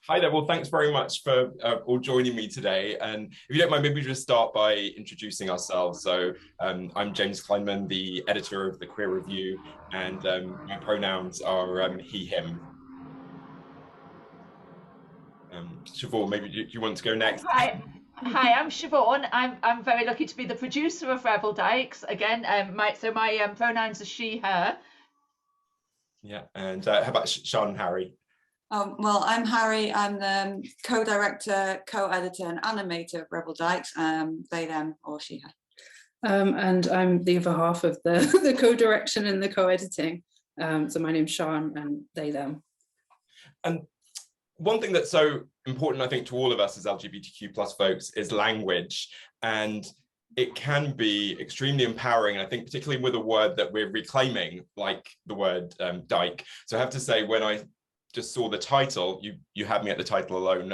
Hi there. Well, thanks very much for all joining me today. And if you don't mind, maybe we just start by introducing ourselves. So I'm James Kleinmann, the editor of the Queer Review, and my pronouns are he, him. Siobhan, maybe do you want to go next? Hi, I'm Siobhan. I'm very lucky to be the producer of Rebel Dykes. Again, my pronouns are she, her. Yeah, and how about Sian and Harri? Well, I'm Harri. I'm the co-director, co-editor and animator of Rebel Dykes. They, them, or she, her. And I'm the other half of the co-direction and the co-editing. So my name's Sian and they, them. And one thing that's so important, I think, to all of us as LGBTQ plus folks is language. And it can be extremely empowering. And I think particularly with a word that we're reclaiming, like the word dyke. So I have to say, when I just saw the title, you had me at the title alone,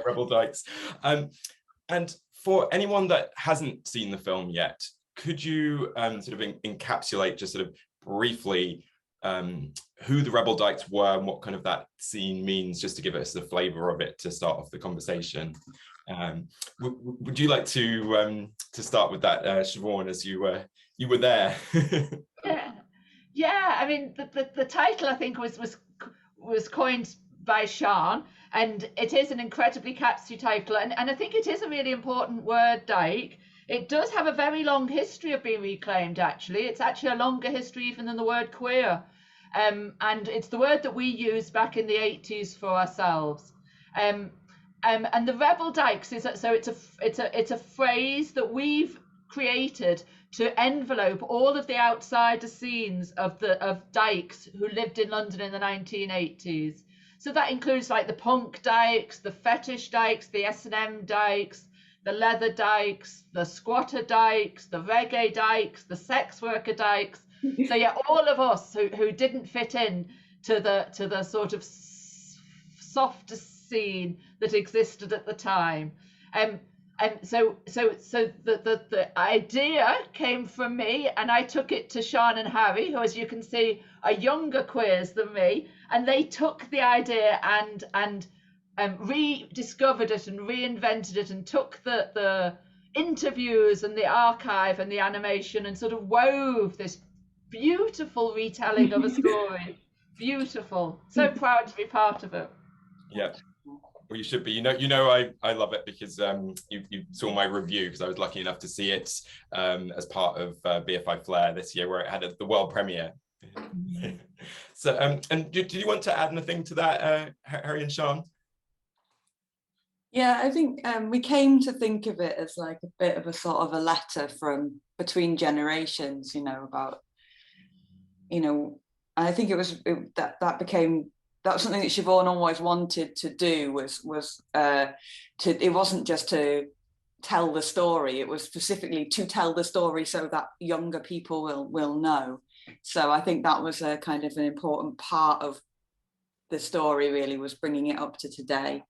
Rebel Dykes. And for anyone that hasn't seen the film yet, could you sort of encapsulate just sort of briefly who the Rebel Dykes were and what kind of that scene means, just to give us the flavor of it to start off the conversation? Would you like to start with that, Siobhan, as you were there? Yeah. I mean, the title I think was coined by Sian, and it is an incredibly catchy title, and I think it is a really important word, dyke. It does have a very long history of being reclaimed, actually. It's actually a longer history even than the word queer. And it's the word that we used back in the 80s for ourselves. And the Rebel Dykes it's a phrase that we've created to envelope all of the outsider scenes of dykes who lived in London in the 1980s. So that includes like the punk dykes, the fetish dykes, the S&M dykes, the leather dykes, the squatter dykes, the reggae dykes, the sex worker dykes. So yeah, all of us who didn't fit in to the sort of softer scene that existed at the time. So the idea came from me, and I took it to Sian and Harri, who, as you can see, are younger queers than me, and they took the idea and rediscovered it and reinvented it, and took the interviews and the archive and the animation and sort of wove this beautiful retelling of a story. Beautiful. So proud to be part of it. Yeah. Well, you should be. You know, I love it because you saw my review, because I was lucky enough to see it as part of BFI Flair this year, where it had the world premiere. So, and do you want to add anything to that, Harri and Sian? Yeah, I think we came to think of it as like a bit of a sort of a letter from between generations, about, I think that became. That was something that Siobhan always wanted to do, it wasn't just to tell the story, it was specifically to tell the story so that younger people will know. So I think that was a kind of an important part of the story, really, was bringing it up to today.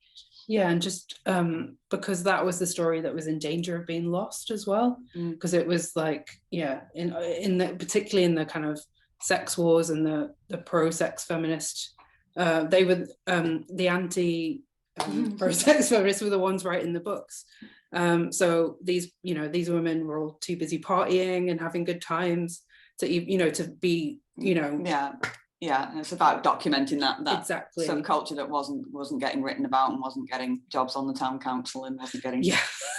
Yeah, and just because that was the story that was in danger of being lost as well, because it was like, yeah, particularly in the kind of sex wars and the pro-sex feminist. They were the anti pro-sex feminists were the ones writing the books. So these women were all too busy partying and having good times to be. Yeah, and it's about documenting that exactly subculture that wasn't getting written about and wasn't getting jobs on the town council and wasn't getting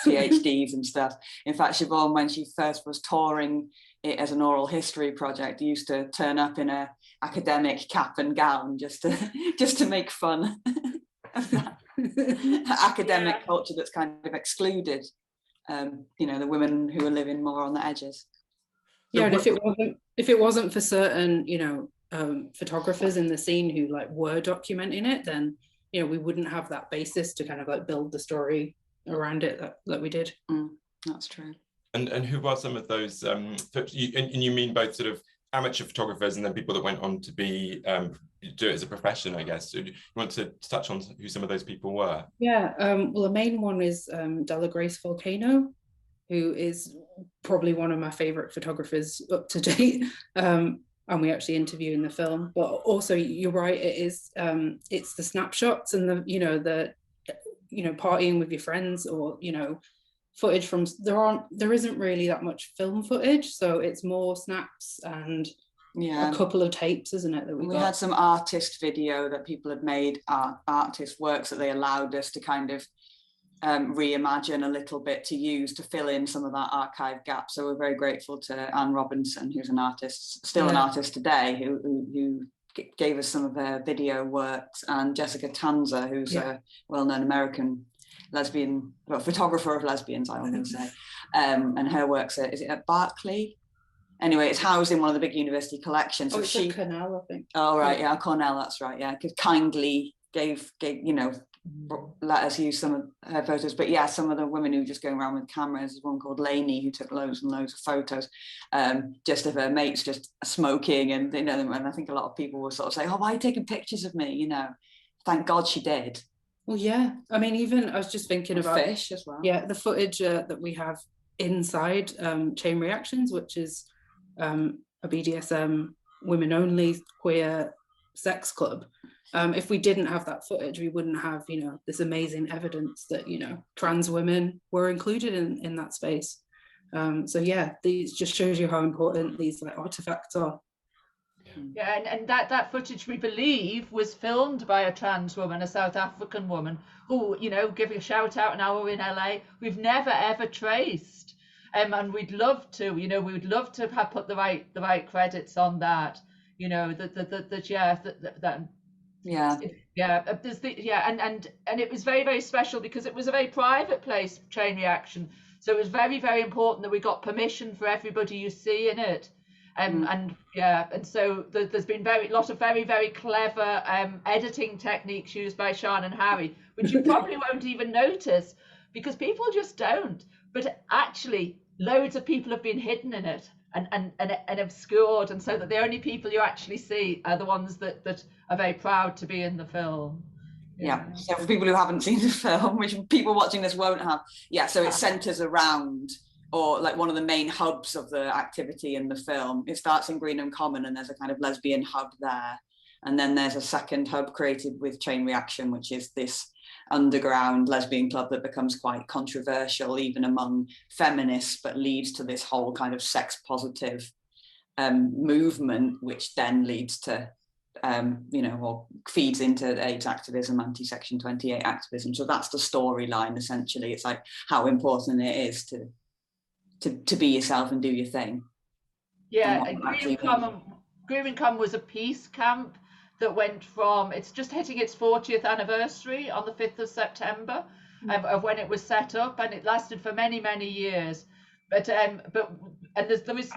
PhDs and stuff. In fact, Siobhan, when she first was touring it as an oral history project, used to turn up in a academic cap and gown just to make fun of that academic culture that's kind of excluded the women who are living more on the edges. Yeah, and if it wasn't for certain photographers in the scene who were documenting it, then we wouldn't have that basis to kind of build the story around it that we did. That's true. And who are some of those? And you mean both sort of amateur photographers and then people that went on to be do it as a profession, I guess. So do you want to touch on who some of those people were? Yeah. Well, the main one is Della Grace Volcano, who is probably one of my favorite photographers up to date. and we actually interview in the film. But also, you're right, it is it's the snapshots and the partying with your friends, or footage from there isn't really that much film footage, so it's more snaps and a couple of tapes, isn't it, that we got? Had some artist video that people had made, artist works that they allowed us to kind of reimagine a little bit to use to fill in some of that archive gap. So we're very grateful to Anne Robinson, who's an artist, still an artist today, who gave us some of her video works, and Jessica Tanzer, who's a well-known American lesbian, photographer of lesbians, I always say, and her works is it at Berkeley? Anyway, it's housed in one of the big university collections. It's at Cornell, I think. Oh right, yeah, Cornell, that's right, yeah, because kindly gave let us use some of her photos. But yeah, some of the women who were just going around with cameras, there's one called Lainey who took loads and loads of photos, just of her mates just smoking, and and I think a lot of people were sort of saying, oh, why are you taking pictures of me? Thank God she did. Well, yeah, I mean, even I was just thinking about fish as well. Yeah, the footage that we have inside Chain Reactions, which is a BDSM women only queer sex club. If we didn't have that footage, we wouldn't have this amazing evidence that trans women were included in that space. So yeah, these just shows you how important these artifacts are. Yeah, and that footage, we believe, was filmed by a trans woman, a South African woman, who, give a shout out, now we're in LA. We've never ever traced, and we'd love to, we would love to have put the right credits on that, and it was very, very special because it was a very private place, Chain Reaction. So it was very, very important that we got permission for everybody you see in it. And so there's been lot of very, very clever editing techniques used by Sian and Harri, which you probably won't even notice because people just don't. But actually, loads of people have been hidden in it and obscured, and so that the only people you actually see are the ones that are very proud to be in the film. Yeah. So for people who haven't seen the film, which people watching this won't have, so it centres around, or one of the main hubs of the activity in the film. It starts in Greenham Common, and there's a kind of lesbian hub there. And then there's a second hub created with Chain Reaction, which is this underground lesbian club that becomes quite controversial even among feminists, but leads to this whole kind of sex positive movement, which then leads to, or feeds into AIDS activism, anti-Section 28 activism. So that's the storyline, essentially. It's how important it is to be yourself and do your thing. Yeah, Greenham Common was a peace camp that went from, it's just hitting its 40th anniversary on the 5th of September of when it was set up, and it lasted for many, many years. But there is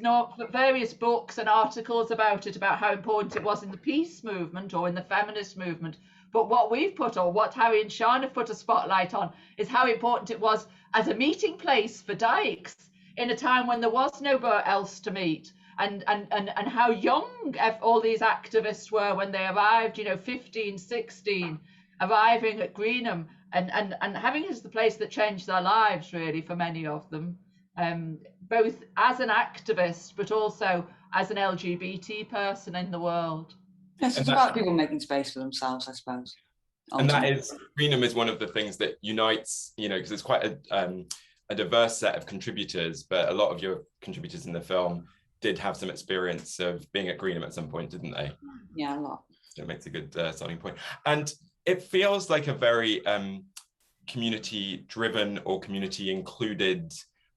various books and articles about it, about how important it was in the peace movement or in the feminist movement. But what we've put, or what Harri and Sian have put a spotlight on, is how important it was as a meeting place for dykes in a time when there was nowhere else to meet, and how young all these activists were when they arrived, 15, 16, arriving at Greenham and having it as the place that changed their lives, really, for many of them, both as an activist but also as an LGBT person in the world. Yes, it's about people making space for themselves, I suppose. Ultimately. And Greenham is one of the things that unites, because it's quite a diverse set of contributors, but a lot of your contributors in the film did have some experience of being at Greenham at some point, didn't they? Yeah, a lot. It makes a good starting point. And it feels like a very community-driven or community-included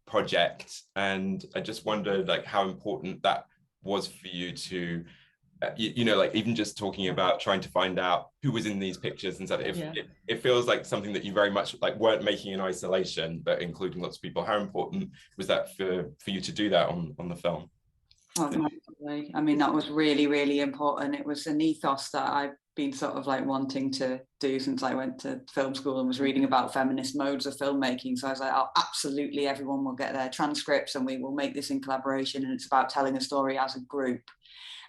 project. And I just wondered how important that was for you to, even just talking about trying to find out who was in these pictures and stuff. It feels like something that you very much weren't making in isolation, but including lots of people. How important was that for you to do that on the film? Oh, massively. I mean, that was really, really important. It was an ethos that I've been sort of wanting to do since I went to film school and was reading about feminist modes of filmmaking. So I was like, oh, absolutely, everyone will get their transcripts and we will make this in collaboration, and it's about telling a story as a group.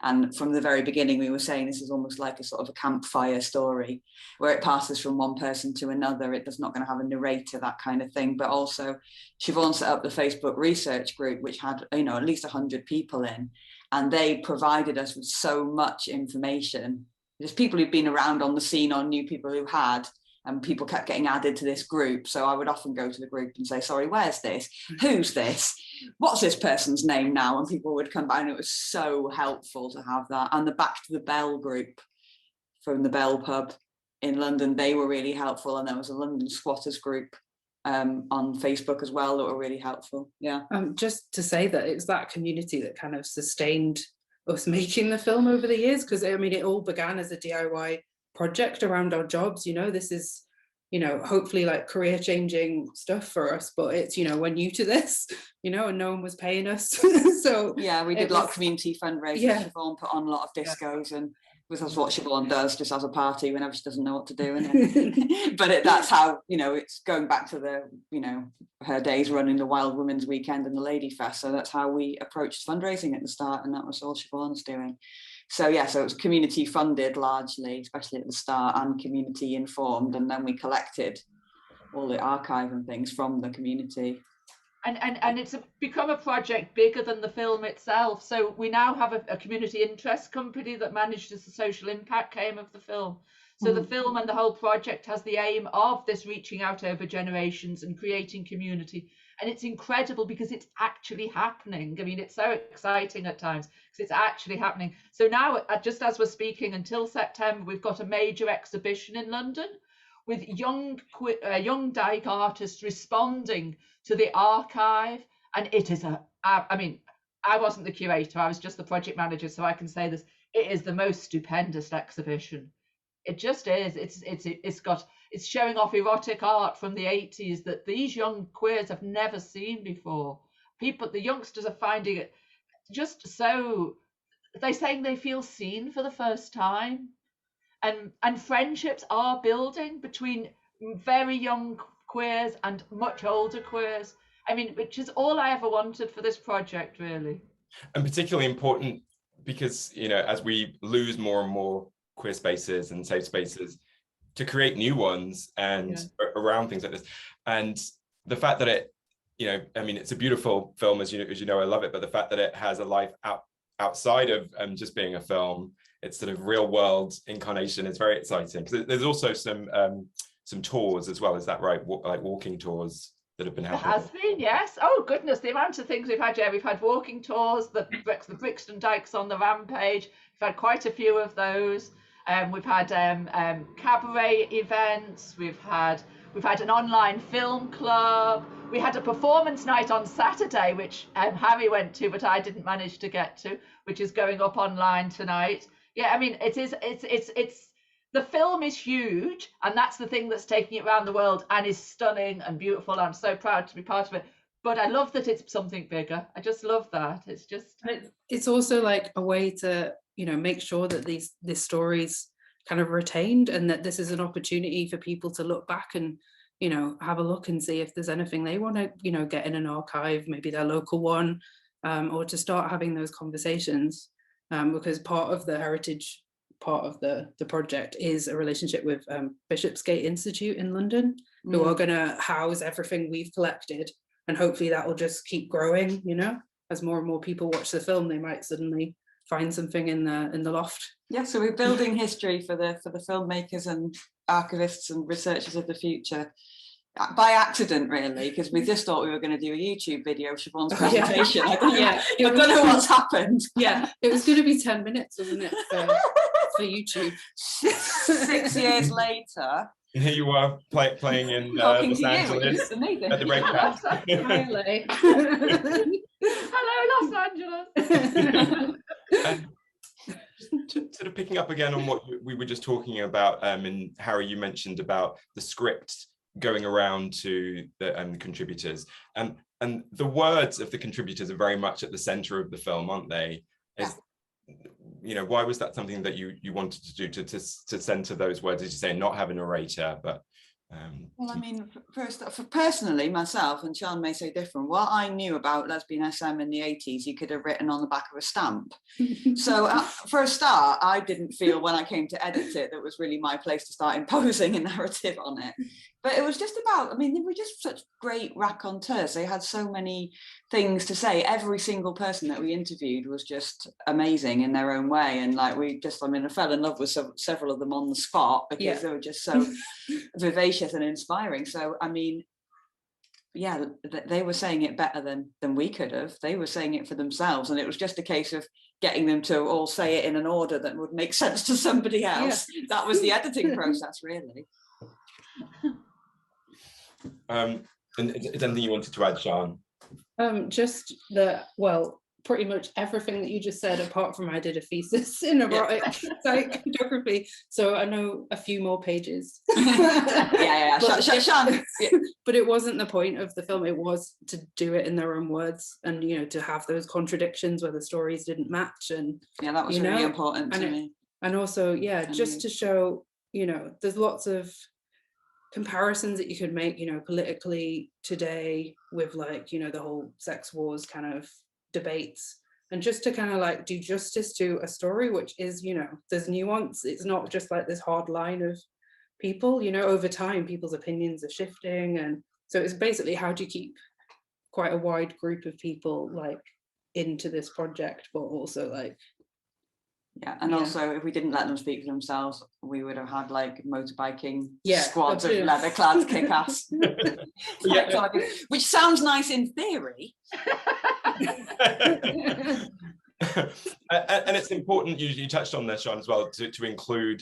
And from the very beginning, we were saying this is almost like a sort of a campfire story where it passes from one person to another. It's not going to have a narrator, that kind of thing. But also, Siobhan set up the Facebook research group, which had, at least 100 people in. and they provided us with so much information. There's people who've been around on the scene or knew people who had, and people kept getting added to this group. So I would often go to the group and say, sorry, where's this? Who's this? What's this person's name now? And people would come by, and it was so helpful to have that. And the Back to the Bell group from the Bell pub in London, they were really helpful. And there was a London squatters group on Facebook as well that were really helpful. Yeah. Just to say that it's that community that kind of sustained us making the film over the years, because I mean, it all began as a DIY project around our jobs. You know, this is, you know, hopefully like career changing stuff for us, but it's, you know, we're new to this, you know, and no one was paying us. So yeah, we did a lot of community fundraising. Yeah. Siobhan put on a lot of discos, and that's what Siobhan does, just as a party whenever she doesn't know what to do. And but that's how, you know, it's going back to the, you know, her days running the Wild Women's Weekend and the Lady Fest. So that's how we approached fundraising at the start, and that was all Siobhan's doing. So yeah, so it was community funded largely, especially at the start, and community informed, and then we collected all the archive and things from the community. And it's become a project bigger than the film itself. So we now have a community interest company that manages the social impact came of the film. So the film and the whole project has the aim of this reaching out over generations and creating community. And it's incredible because it's actually happening. I mean, it's so exciting at times because it's actually happening. So now, just as we're speaking, until September, we've got a major exhibition in London with young dyke artists responding to the archive. And it is I mean, I wasn't the curator, I was just the project manager, so I can say this, it is the most stupendous exhibition. It just is. It's showing off erotic art from the 80s that these young queers have never seen before. The youngsters are finding it just so, they're saying they feel seen for the first time. And friendships are building between very young queers and much older queers. I mean, which is all I ever wanted for this project, really. And particularly important because, you know, as we lose more and more queer spaces and safe spaces, to create new ones and around things like this. And the fact that it, you know, I mean, it's a beautiful film, as you know, I love it, but the fact that it has a life outside of just being a film, it's sort of real world incarnation, is very exciting. Because there's also some tours as well, is that right? Like walking tours that have been happening. There has been, yes. Oh goodness, the amount of things we've had. Yeah, we've had walking tours, the Brixton Dykes on the Rampage. We've had quite a few of those. We've had cabaret events. We've had an online film club. We had a performance night on Saturday, which Harri went to, but I didn't manage to get to, which is going up online tonight. Yeah, I mean, it's the film is huge, and that's the thing that's taking it around the world and is stunning and beautiful. I'm so proud to be part of it. But I love that it's something bigger. I just love that. It's just. It's also like a way to, you know, make sure that these stories kind of retained, and that this is an opportunity for people to look back and, you know, have a look and see if there's anything they want to, you know, get in an archive, maybe their local one, or to start having those conversations, because part of the heritage part of the project is a relationship with Bishopsgate Institute in London, who are going to house everything we've collected, and hopefully that will just keep growing, you know, as more and more people watch the film, they might suddenly find something in the loft. Yeah, so we're building history for the filmmakers and archivists and researchers of the future by accident, really, because we just thought we were going to do a YouTube video of Siobhan's presentation. I don't know what's happened. Yeah, it was going to be 10 minutes, wasn't it, for YouTube? 6 years later. And here you are playing in Los Angeles at the REDCAT. Hello, Los Angeles. And sort of picking up again on what we were just talking about, and Harri, you mentioned about the script going around to the contributors, and the words of the contributors are very much at the center of the film, aren't they? You know, why was that something that you wanted to do, to center those words, as you say, not have a narrator, but well, I mean, for personally, myself, and Sian may say different, what I knew about lesbian SM in the 80s, you could have written on the back of a stamp. So for a start, I didn't feel when I came to edit it that was really my place to start imposing a narrative on it. But it was just about, I mean, they were just such great raconteurs. They had so many things to say. Every single person that we interviewed was just amazing in their own way. And like I fell in love with several of them on the spot because they were just so vivacious and inspiring. So, I mean, yeah, they were saying it better than we could have. They were saying it for themselves. And it was just a case of getting them to all say it in an order that would make sense to somebody else. Yeah. That was the editing process, really. And is there anything you wanted to add, Sian? Just pretty much everything that you just said, apart from I did a thesis in erotic psychography, so I know a few more pages. Sian. But it wasn't the point of the film. It was to do it in their own words, and to have those contradictions where the stories didn't match, and that was really important to me. And also, just to show, there's lots of comparisons that you could make, politically today with the whole sex wars kind of debates, and just to kind of do justice to a story which is, there's nuance. It's not just like this hard line of people, over time people's opinions are shifting, and so it's basically how do you keep quite a wide group of people into this project, but also also if we didn't let them speak for themselves, we would have had motorbiking squads of leather-clad kick-ass, which sounds nice in theory. And it's important, you touched on this, Sian, as well, to include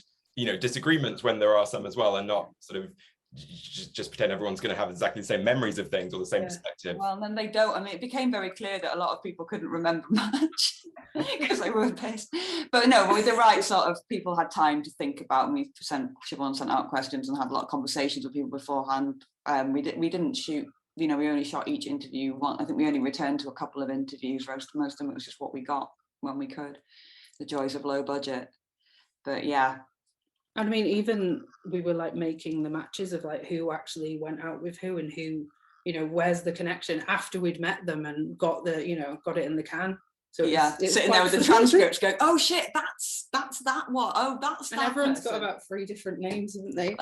disagreements when there are some as well, and not sort of just pretend everyone's going to have exactly the same memories of things or the same perspective. Well, then they don't. I mean, it became very clear that a lot of people couldn't remember much because they were pissed. But no, with the right sort of people had time to think about, and Siobhan sent out questions and had a lot of conversations with people beforehand. We didn't shoot. We only shot each interview one. I think we only returned to a couple of interviews. Most of them, it was just what we got when we could. The joys of low budget. But yeah. I mean, even we were making the matches of who actually went out with who, and who, where's the connection after we'd met them and got it in the can. So it's sitting there with the transcripts going, oh shit, that's that one. Oh, that's that. And everyone's person. got about 3 different names, haven't they?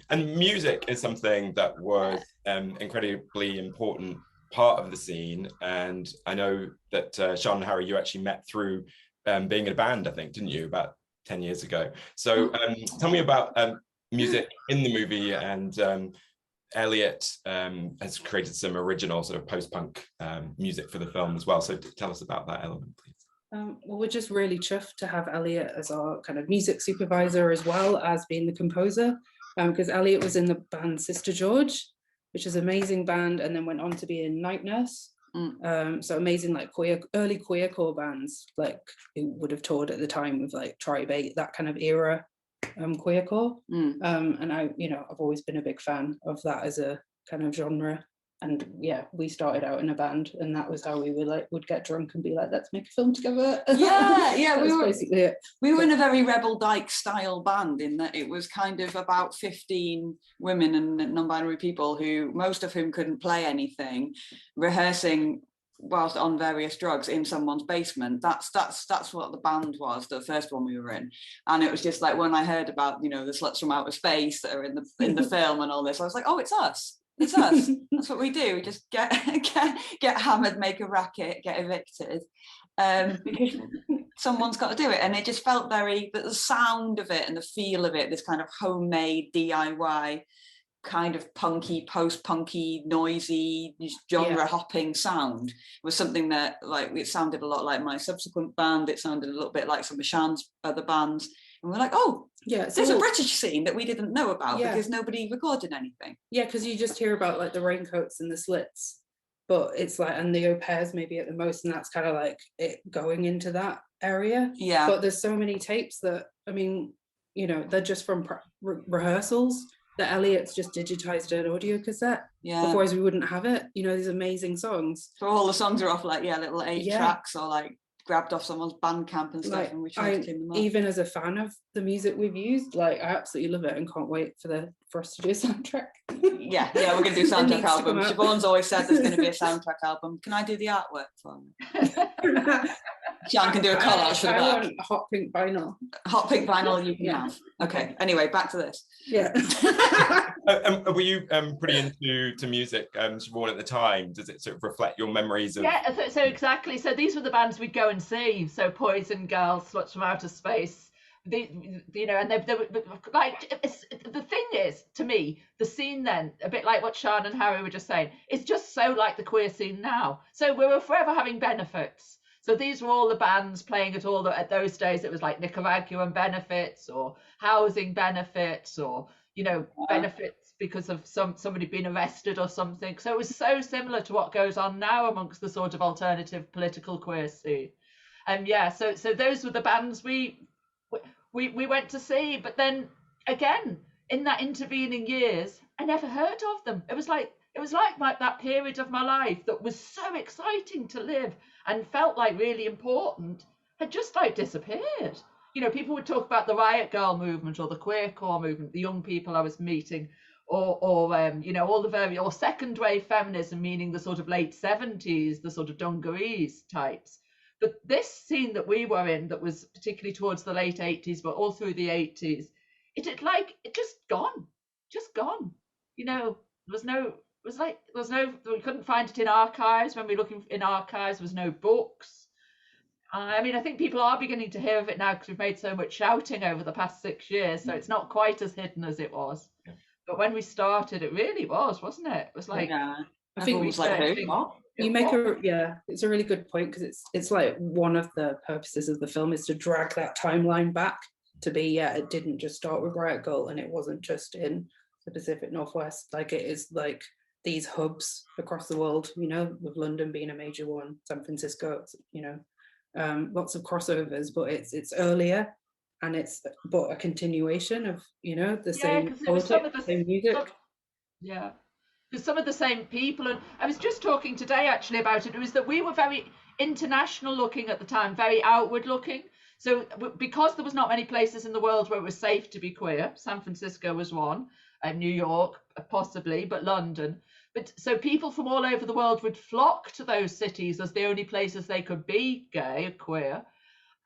And music is something that was incredibly important part of the scene, and I know that Sian and Harri, you actually met through being in a band, I think, didn't you, about 10 years ago? So tell me about music in the movie, and Elliot has created some original sort of post-punk music for the film as well, so tell us about that element, please. Well, we're just really chuffed to have Elliot as our kind of music supervisor as well as being the composer, because Elliot was in the band Sister George, which is an amazing band, and then went on to be in Night Nurse. So amazing early queercore bands who would have toured at the time with Tribe 8, that kind of era queercore. And I've always been a big fan of that as a kind of genre. And we started out in a band, and that was how we would get drunk and be like, let's make a film together. we were basically it. We were in a very Rebel Dykes style band, in that it was kind of about 15 women and non-binary people, who most of whom couldn't play anything, rehearsing whilst on various drugs in someone's basement. That's what the band was, the first one we were in. And it was just when I heard about the sluts from outer space that are in the film and all this, I was like, oh, it's us. It's us. That's what we do. We just get hammered, make a racket, get evicted, because someone's got to do it. And it just felt but the sound of it and the feel of it, this kind of homemade DIY kind of punky, post-punky, noisy, genre hopping sound was something that it sounded a lot like my subsequent band. It sounded a little bit like some of Sian's other bands. And we're like, oh, there's a British scene that we didn't know about because nobody recorded anything. Yeah, because you just hear about the Raincoats and the Slits, but it's and the Au Pairs maybe at the most, and that's kind of it going into that area. Yeah. But there's so many tapes that, I mean, they're just from rehearsals that Elliot's just digitized an audio cassette. Yeah. Otherwise we wouldn't have it. These amazing songs. So all the songs are off little 8 tracks, or grabbed off someone's Bandcamp and stuff, and we tried to clean them up. Even as a fan of the music we've used, I absolutely love it and can't wait for us to do a soundtrack. yeah, we're going to do a soundtrack album. Siobhan's always said there's going to be a soundtrack album. Can I do the artwork for me? Sian can do a collage for the I back. want hot pink vinyl. Hot pink vinyl you can have. Okay, anyway, back to this. Yeah. Were you pretty into music, Siobhan, at the time? Does it sort of reflect your memories of? Yeah, so exactly. So these were the bands we'd go and see. So Poison Girls, Sluts from Outer Space. You know, and they were like, the thing is, to me, the scene then, a bit like what Sian and Harri were just saying, is just so like the queer scene now. So we were forever having benefits. So these were all the bands playing at at those days. It was like Nicaraguan benefits or housing benefits or, you know, benefits because of somebody being arrested or something. So it was so similar to what goes on now amongst the sort of alternative political queer scene. And yeah, so those were the bands we went to see. But then again, in that intervening years, I never heard of them. It was like that period of my life that was so exciting to live and felt like really important had just like disappeared. You know, people would talk about the Riot Girl movement or the queercore movement, the young people I was meeting, or you know, all the or second wave feminism, meaning the sort of late 70s, the sort of dungarees types. But this scene that we were in, that was particularly towards the late 80s, but all through the 80s, it just gone. You know, we couldn't find it in archives. When we were looking in archives, there was no books. I mean, I think people are beginning to hear of it now because we've made so much shouting over the past 6 years, so it's not quite as hidden as it was. Yeah. But when we started, it really was, wasn't it? It was like, I think we like, you make it's a really good point, because it's like one of the purposes of the film is to drag that timeline back to be, it didn't just start with Riot Girl, and it wasn't just in the Pacific Northwest. Like, it is like these hubs across the world, you know, with London being a major one, San Francisco, you know, lots of crossovers, but it's earlier, and it's but a continuation of, you know, the same politics, same music. Yeah, because some of the same people, and I was just talking today actually about it, was that we were very international looking at the time, very outward looking. So because there was not many places in the world where it was safe to be queer, San Francisco was one, New York possibly, but London. But so people from all over the world would flock to those cities as the only places they could be gay, queer.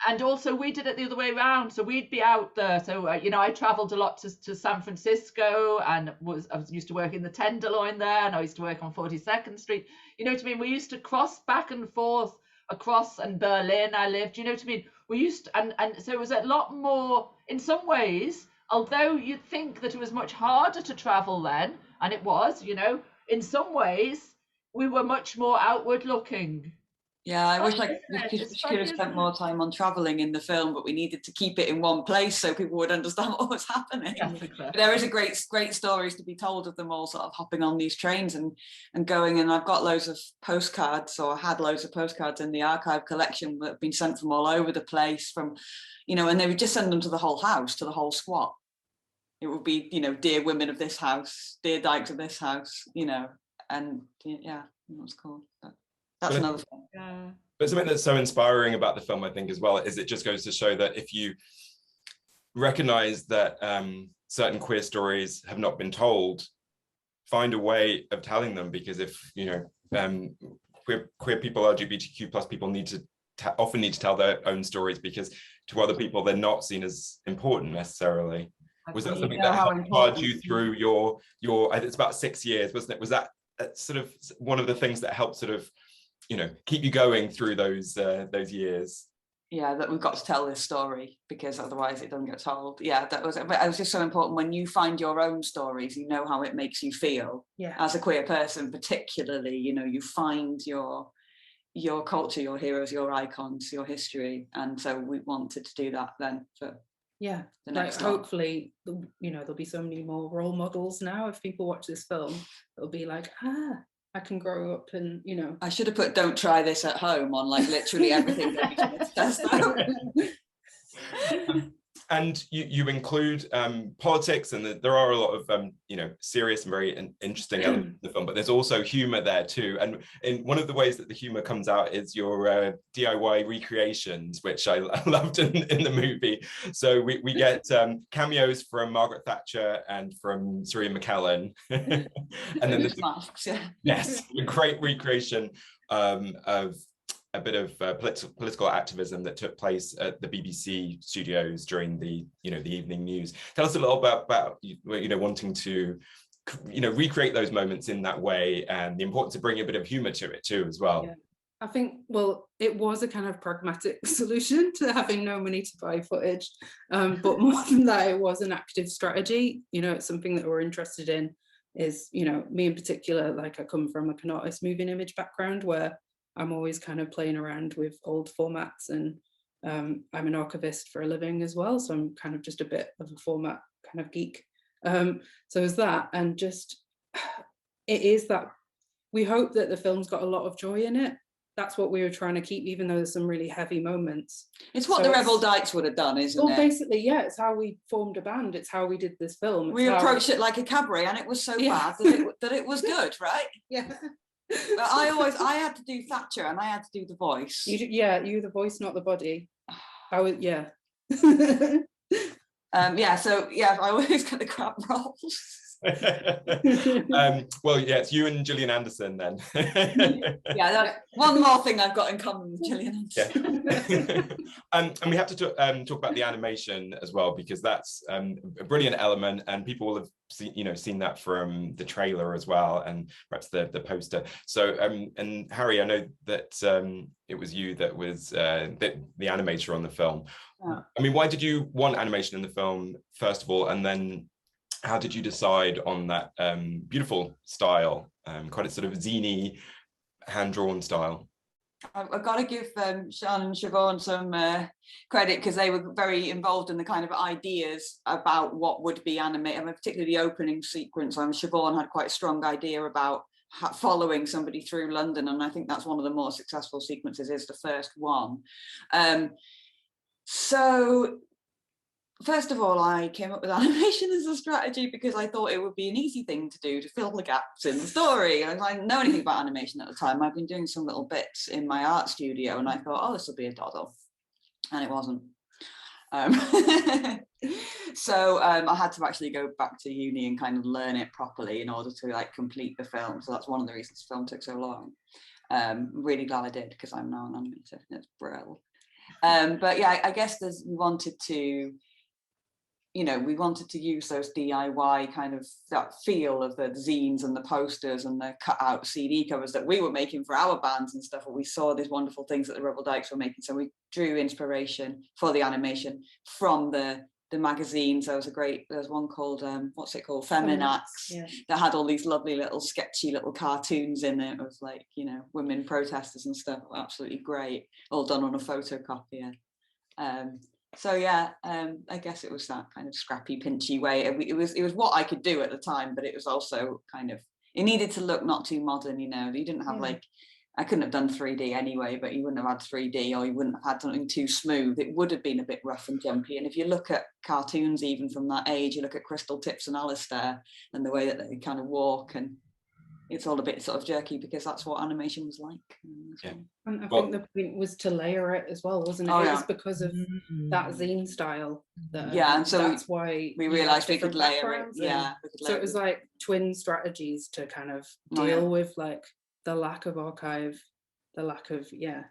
And also we did it the other way around. So we'd be out there. So, you know, I traveled a lot to San Francisco, and I was used to work in the Tenderloin there, and I used to work on 42nd Street. You know what I mean? We used to cross back and forth across, and Berlin I lived, you know what I mean? We used to, and so it was a lot more, in some ways, although you'd think that it was much harder to travel then, and it was, you know, in some ways, we were much more outward looking. Yeah, I wish we could have spent more time on travelling in the film, but we needed to keep it in one place so people would understand what was happening. Yes, exactly. There is a great stories to be told of them all sort of hopping on these trains and going, and I've got loads of postcards, or had loads of postcards in the archive collection that have been sent from all over the place, from, you know, and they would just send them to the whole house, to the whole squat. It would be, you know, dear women of this house, dear dykes of this house, you know, and yeah, what's called. That's another thing. Yeah. But something that's so inspiring about the film, I think, as well, is it just goes to show that if you recognize that certain queer stories have not been told, find a way of telling them, because if, you know, queer people, LGBTQ plus people often need to tell their own stories, because to other people they're not seen as important necessarily. Was that something that helped you through your it's about 6 years, wasn't it? Was that sort of one of the things that helped sort of, you know, keep you going through those years? Yeah, that we've got to tell this story, because otherwise it doesn't get told. Yeah, but it was just so important. When you find your own stories, you know how it makes you feel as a queer person, particularly, you know, you find your culture, your heroes, your icons, your history. And so we wanted to do that then for the next hopefully, you know, there'll be so many more role models now. If people watch this film, it'll be like, I can grow up, and, you know. I should have put "don't try this at home" on like literally everything that says. And you include politics, and there are a lot of you know, serious and very interesting elements of the film, but there's also humor there too. And in one of the ways that the humor comes out is your DIY recreations, which I loved in the movie. So we get cameos from Margaret Thatcher and from Surya McKellen, and then there's masks, yes, a great recreation of a bit of political activism that took place at the BBC studios during the the evening news. Tell us a little about wanting to recreate those moments in that way, and the importance of bringing a bit of humor to it too as well. Yeah. I think, well, it was a kind of pragmatic solution to having no money to buy footage, but more than that, it was an active strategy. It's something that we're interested in. Is me in particular, like I come from like an artist moving image background where I'm always kind of playing around with old formats, and I'm an archivist for a living as well, so I'm kind of just a bit of a format kind of geek. So is that, and just it is that we hope that the film's got a lot of joy in it. That's what we were trying to keep, even though there's some really heavy moments. It's what the Rebel Dykes would have done, isn't it? Well, basically, yeah, it's how we formed a band. It's how we did this film. We approached it like a cabaret, and it was so bad that it was good, right? Yeah. But I had to do Thatcher, and I had to do the voice. You the voice, not the body. Yeah. So I always get the crap roles. Well, yeah, it's you and Gillian Anderson then. One more thing I've got in common with Gillian Anderson. Yeah. And we have to talk about the animation as well, because that's a brilliant element, and people will have seen that from the trailer as well, and perhaps the poster. So and Harri, I know that it was you that was the animator on the film. Yeah. I mean, why did you want animation in the film first of all, and then how did you decide on that beautiful style, quite a sort of zine, hand-drawn style? I've got to give Sian and Siobhan some credit, because they were very involved in the kind of ideas about what would be animated. I mean, particularly the opening sequence. Siobhan had quite a strong idea about following somebody through London, and I think that's one of the more successful sequences, is the first one. So first of all, I came up with animation as a strategy because I thought it would be an easy thing to do to fill the gaps in the story. And I didn't know anything about animation at the time. I'd been doing some little bits in my art studio, and I thought, oh, this will be a doddle. And it wasn't. So I had to actually go back to uni and kind of learn it properly in order to complete the film. So that's one of the reasons the film took so long. Really glad I did, because I'm now an animator, and it's brilliant. But yeah, I guess we wanted to use those DIY kind of that feel of the zines and the posters and the cut out CD covers that we were making for our bands and stuff. And we saw these wonderful things that the Rebel Dykes were making. So we drew inspiration for the animation from the magazines. There was one called, what's it called? Feminists, yeah, that had all these lovely little sketchy little cartoons in it. It was women protesters and stuff. Absolutely great. All done on a photocopier. So yeah, I guess it was that kind of scrappy, pinchy way. It was what I could do at the time, but it was also it needed to look not too modern. You didn't have I couldn't have done 3D anyway, but you wouldn't have had 3D, or you wouldn't have had something too smooth. It would have been a bit rough and jumpy. And if you look at cartoons even from that age, you look at Crystal Tips and Alistair and the way that they kind of walk, and it's all a bit sort of jerky, because that's what animation was like. Yeah. And I think the point was to layer it as well, wasn't it? Oh, it yeah. was because of that zine style that, and so that's why we realized we could layer it. Yeah. So it was like twin strategies to kind of deal with the lack of archive, the lack of yeah.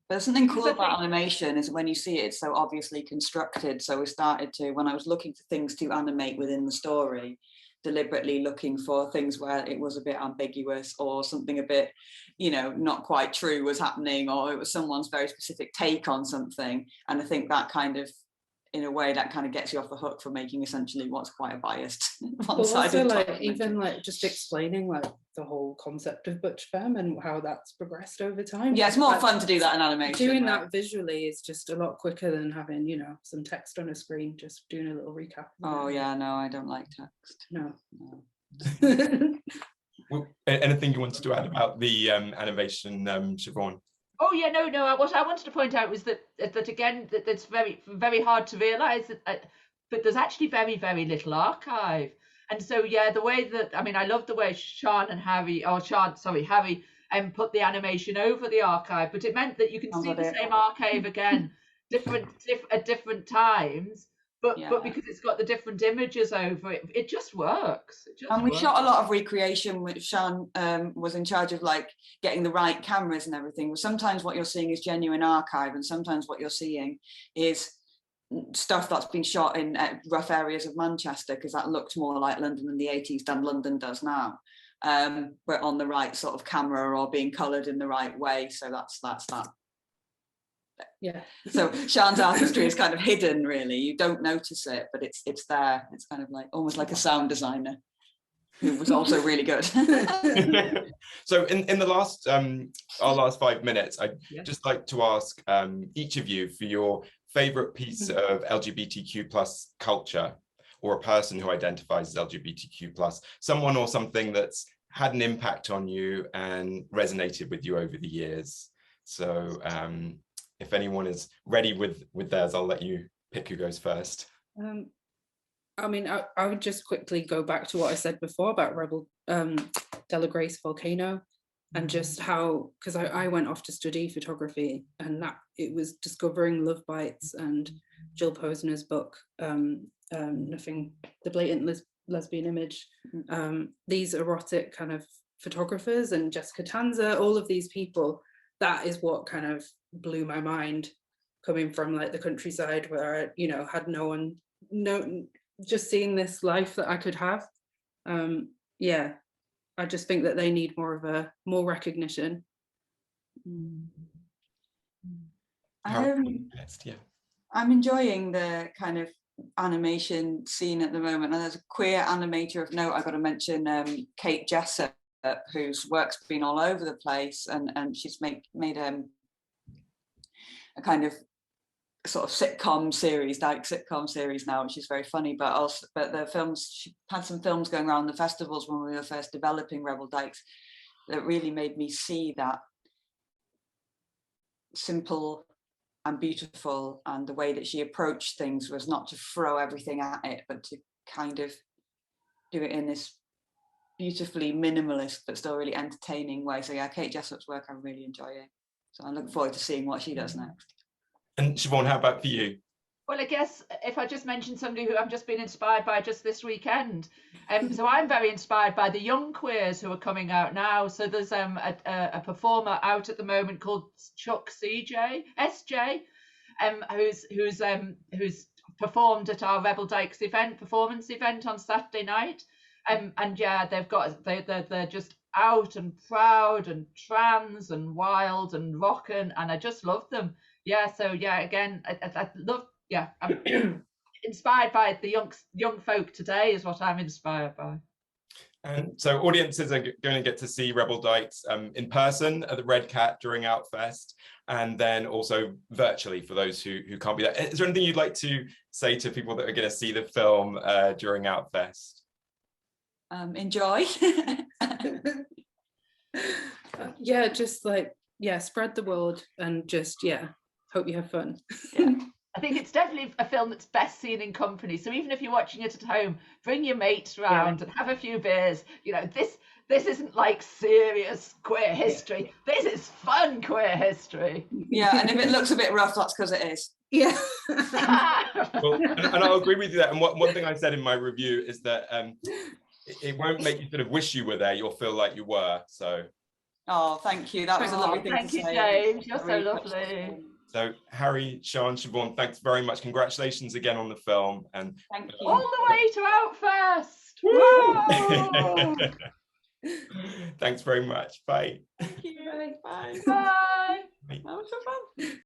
But something cool about animation is when you see it, it's so obviously constructed. So we started to, when I was looking for things to animate within the story, deliberately looking for things where it was a bit ambiguous, or something a bit not quite true was happening, or it was someone's very specific take on something. And I think that kind of, in a way, that kind of gets you off the hook for making essentially what's quite a biased one-sided even just explaining the whole concept of butch femme and how that's progressed over time. Yeah, it's more fun to do that in animation. Doing that visually is just a lot quicker than having some text on a screen, just doing a little recap. Oh yeah, no, I don't like text. No. Well, anything you wanted to add about the animation, Siobhan? Oh yeah, no. What I wanted to point out was that again, that's very, very hard to realise that, but there's actually very, very little archive. And so yeah, the way that I love the way Harri put the animation over the archive, but it meant that you can see the same archive again, at different times. but because it's got the different images over it, it just works. And we shot a lot of recreation, which Sian was in charge of, like getting the right cameras and everything. But sometimes what you're seeing is genuine archive, and sometimes what you're seeing is stuff that's been shot in rough areas of Manchester, because that looked more like London in the 80s than London does now. But on the right sort of camera or being coloured in the right way. So that's that. Yeah. So Sian's artistry is kind of hidden, really. You don't notice it, but it's there. It's kind of like almost like a sound designer who was also really good. So in the last our last 5 minutes, I'd just like to ask each of you for your favorite piece of LGBTQ plus culture, or a person who identifies as LGBTQ plus, someone or something that's had an impact on you and resonated with you over the years. So if anyone is ready with theirs, I'll let you pick who goes first. I mean, I would just quickly go back to what I said before about Rebel Della Grace Volcano, and just how, because I went off to study photography, and that it was discovering Love Bites and Jill Posner's book, Nothing, the Blatant Lesbian Image, these erotic kind of photographers, and Jessica Tanzer, all of these people. That is what kind of blew my mind, coming from like the countryside where I, you know, had no one, just seeing this life that I could have. Yeah, I just think that they need more recognition. I'm enjoying the kind of animation scene at the moment, and there's a queer animator of note. I've got to mention Kate Jessup, whose work's been all over the place, and she's made a kind of sort of sitcom series, dyke sitcom series now, which is very funny. But the films, she had some films going around the festivals when we were first developing Rebel Dykes that really made me see that simple and beautiful, and the way that she approached things was not to throw everything at it, but to kind of do it in this beautifully minimalist but still really entertaining way. So yeah, Kate Jessup's work I'm really enjoying. So I'm looking forward to seeing what she does next. And Siobhan, how about for you? Well, I guess if I just mention somebody who I've just been inspired by just this weekend. So I'm very inspired by the young queers who are coming out now. So there's a performer out at the moment called Chuck SJ, who's performed at our Rebel Dykes performance event on Saturday night. And yeah, they're just out and proud and trans and wild and rockin', and I just love them. Yeah, so yeah, again, I love, yeah, I'm inspired by the young folk today is what I'm inspired by. And so audiences are going to get to see Rebel Dykes in person at the REDCAT during Outfest, and then also virtually for those who can't be there. Is there anything you'd like to say to people that are going to see the film during Outfest? Enjoy. Yeah, just like, yeah, spread the word, and just, yeah, hope you have fun. Yeah. I think it's definitely a film that's best seen in company. So even if you're watching it at home, bring your mates round and have a few beers. You know, this isn't like serious queer history. This is fun queer history. Yeah, and if it looks a bit rough, that's because it is. Yeah. Well, and I'll agree with you that. And one thing I said in my review is that it won't make you sort of wish you were there. You'll feel like you were. So. Oh, thank you. That was a lovely thing to say. Thank you, James. You're so lovely. So Harri, Sian, Siobhan, thanks very much. Congratulations again on the film. And thank you. All the way to Outfest. Thanks very much. Bye. Thank you. Bye. Bye. Bye. That was so fun.